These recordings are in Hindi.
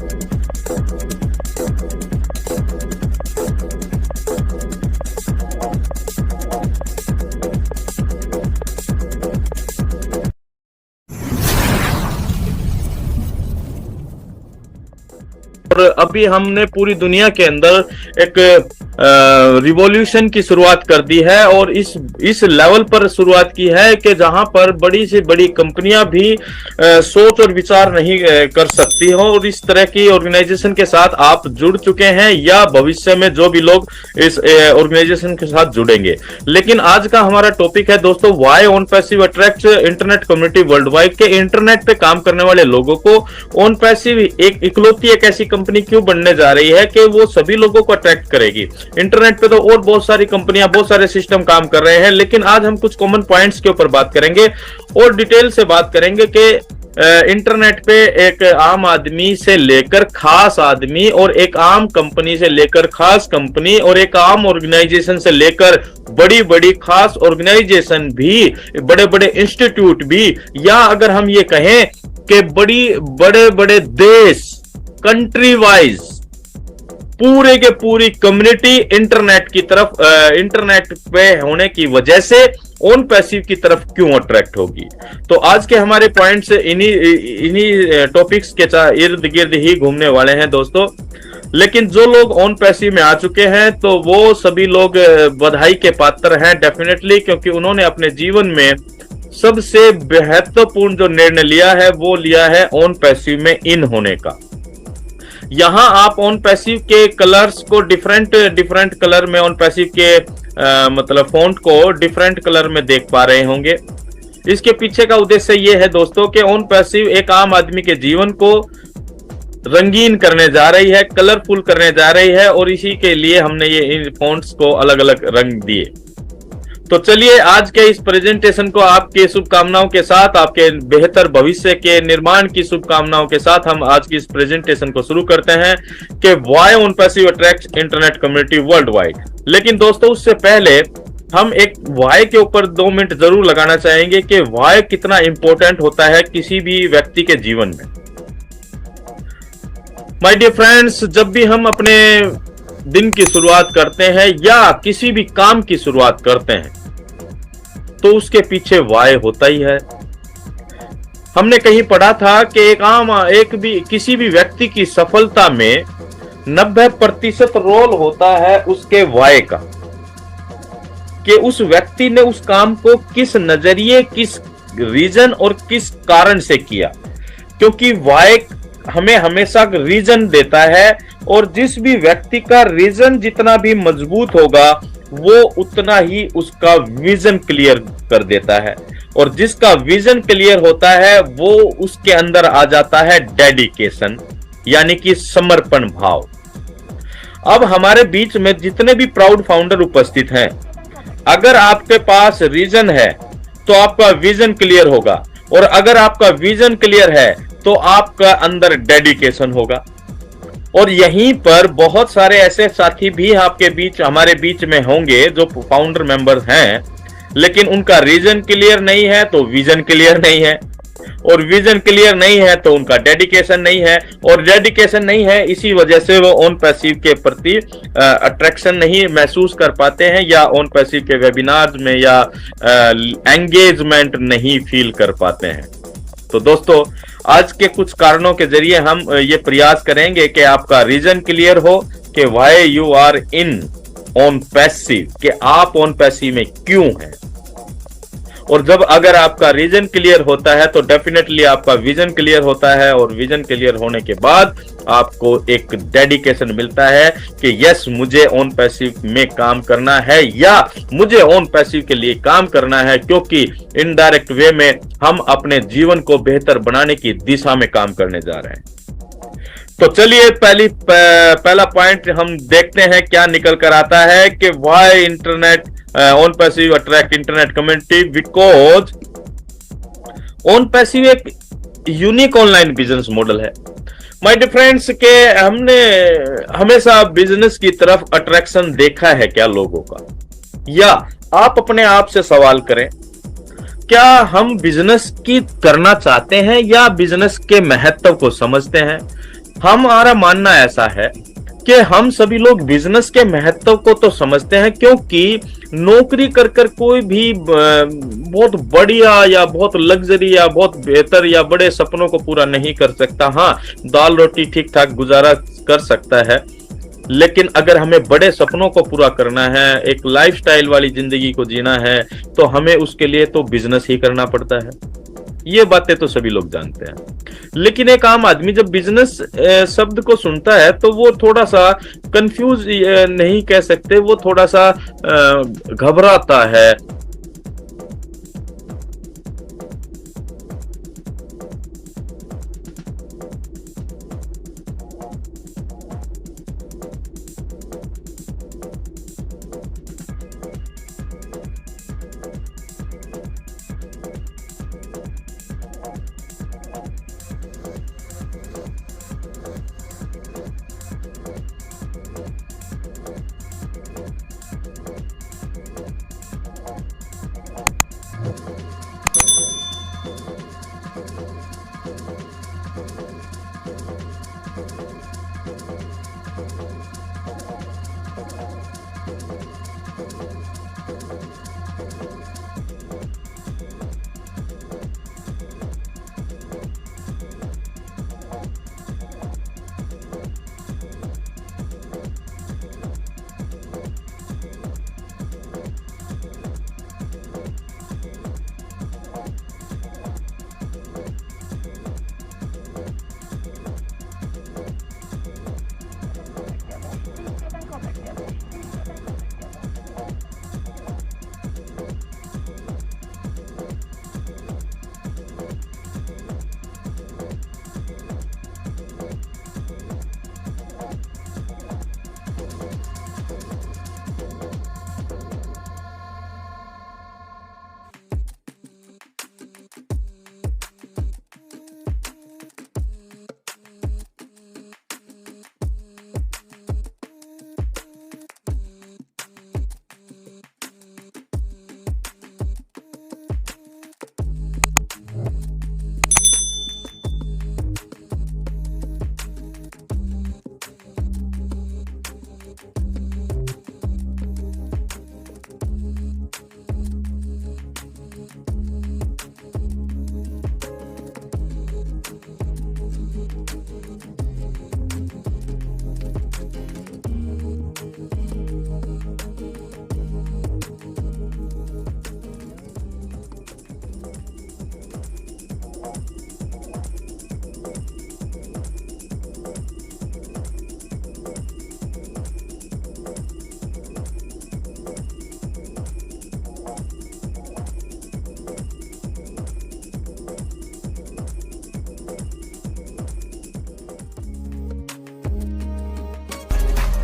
और अभी हमने पूरी दुनिया के अंदर एक रिवॉल्यूशन की शुरुआत कर दी है और इस लेवल पर शुरुआत की है कि जहां पर बड़ी से बड़ी कंपनियां भी सोच और विचार नहीं कर सकती हो, और इस तरह की ऑर्गेनाइजेशन के साथ आप जुड़ चुके हैं या भविष्य में जो भी लोग इस ऑर्गेनाइजेशन के साथ जुड़ेंगे। लेकिन आज का हमारा टॉपिक है दोस्तों, why OnPassive attracts internet community world wide के इंटरनेट पे काम करने वाले लोगों को OnPassive एक ऐसी कंपनी क्यों बनने जा रही है कि वो सभी लोगों को अट्रैक्ट करेगी। इंटरनेट पे तो और बहुत सारी कंपनियां, बहुत सारे सिस्टम काम कर रहे हैं, लेकिन आज हम कुछ कॉमन पॉइंट्स के ऊपर बात करेंगे और डिटेल से बात करेंगे कि इंटरनेट पे एक आम आदमी से लेकर खास आदमी और एक आम कंपनी से लेकर खास कंपनी और एक आम ऑर्गेनाइजेशन से लेकर बड़ी बड़ी खास ऑर्गेनाइजेशन भी, बड़े बड़े इंस्टीट्यूट भी, या अगर हम ये कहें कि बड़े बड़े देश, कंट्री वाइज पूरे के पूरी कम्युनिटी इंटरनेट पे होने की वजह से OnPassive की तरफ क्यों अट्रैक्ट होगी। तो आज के हमारे पॉइंट्स इन्हीं टॉपिक्स के इर्द गिर्द ही घूमने वाले हैं दोस्तों। लेकिन जो लोग OnPassive में आ चुके हैं तो वो सभी लोग बधाई के पात्र हैं डेफिनेटली, क्योंकि उन्होंने अपने जीवन में सबसे महत्वपूर्ण जो निर्णय लिया है वो लिया है OnPassive में इन होने का। यहां आप OnPassive के कलर्स को डिफरेंट कलर में, OnPassive के मतलब फॉन्ट को डिफरेंट कलर में देख पा रहे होंगे। इसके पीछे का उद्देश्य ये है दोस्तों कि OnPassive एक आम आदमी के जीवन को रंगीन करने जा रही है, कलरफुल करने जा रही है, और इसी के लिए हमने ये इन फॉन्ट्स को अलग अलग रंग दिए। तो चलिए आज के इस प्रेजेंटेशन को आपके शुभकामनाओं के साथ, आपके बेहतर भविष्य के निर्माण की शुभकामनाओं के साथ हम आज की इस प्रेजेंटेशन को शुरू करते हैं कि why OnPassive attracts internet community world wide. लेकिन दोस्तों उससे पहले हम एक व्हाई के ऊपर 2 मिनट जरूर लगाना चाहेंगे कि व्हाई कितना इंपॉर्टेंट होता है किसी भी व्यक्ति के जीवन में। माय डियर फ्रेंड्स, जब भी हम अपने दिन की शुरुआत करते हैं या किसी भी काम की शुरुआत करते हैं तो उसके पीछे व्हाई होता ही है। हमने कहीं पढ़ा था कि किसी भी व्यक्ति की सफलता में 90% रोल होता है उसके व्हाई का, कि उस व्यक्ति ने उस काम को किस नजरिए, किस रीजन और किस कारण से किया। क्योंकि व्हाई हमें हमेशा रीजन देता है, और जिस भी व्यक्ति का रीजन जितना भी मजबूत होगा वो उतना ही उसका विजन क्लियर कर देता है, और जिसका विजन क्लियर होता है वो उसके अंदर आ जाता है डेडिकेशन, यानी कि समर्पण भाव। अब हमारे बीच में जितने भी प्राउड फाउंडर उपस्थित हैं, अगर आपके पास रीजन है तो आपका विजन क्लियर होगा, और अगर आपका विजन क्लियर है तो आपका अंदर डेडिकेशन होगा। और यहीं पर बहुत सारे ऐसे साथी भी हमारे बीच में होंगे जो फाउंडर मेंबर हैं, लेकिन उनका रीजन क्लियर नहीं है तो विजन क्लियर नहीं है, और विजन क्लियर नहीं है तो उनका डेडिकेशन नहीं है, और डेडिकेशन नहीं है इसी वजह से वो OnPassive के प्रति अट्रैक्शन नहीं महसूस कर पाते हैं, या OnPassive के वेबिनार्स में या एंगेजमेंट नहीं फील कर पाते हैं। तो दोस्तों आज के कुछ कारणों के जरिए हम ये प्रयास करेंगे कि आपका रीजन क्लियर हो कि why you are in OnPassive, कि आप OnPassive में क्यों हैं। और जब अगर आपका रीजन क्लियर होता है तो डेफिनेटली आपका विजन क्लियर होता है, और विजन क्लियर होने के बाद आपको एक डेडिकेशन मिलता है कि यस मुझे OnPassive में काम करना है, या मुझे OnPassive के लिए काम करना है, क्योंकि इनडायरेक्ट वे में हम अपने जीवन को बेहतर बनाने की दिशा में काम करने जा रहे हैं। तो चलिए पहला पॉइंट हम देखते हैं क्या निकल कर आता है कि why OnPassive attract internet community, because OnPassive एक यूनिक ऑनलाइन बिजनेस मॉडल है। माय डियर फ्रेंड्स, के हमने हमेशा बिजनेस की तरफ अट्रैक्शन देखा है क्या लोगों का, या आप अपने आप से सवाल करें, क्या हम बिजनेस की करना चाहते हैं या बिजनेस के महत्व को समझते हैं? हमारा मानना ऐसा है कि हम सभी लोग बिजनेस के महत्व को तो समझते हैं, क्योंकि नौकरी कर कर कोई भी बहुत बढ़िया या बहुत लग्जरी या बहुत बेहतर या बड़े सपनों को पूरा नहीं कर सकता। हाँ, दाल रोटी ठीक ठाक गुजारा कर सकता है, लेकिन अगर हमें बड़े सपनों को पूरा करना है, एक लाइफस्टाइल वाली जिंदगी को जीना है, तो हमें उसके लिए तो बिजनेस ही करना पड़ता है। ये बातें तो सभी लोग जानते हैं। लेकिन एक आम आदमी जब बिजनेस शब्द को सुनता है तो वो थोड़ा सा कंफ्यूज नहीं कह सकते, वो थोड़ा सा घबराता है।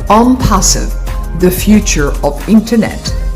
OnPassive, the future of internet.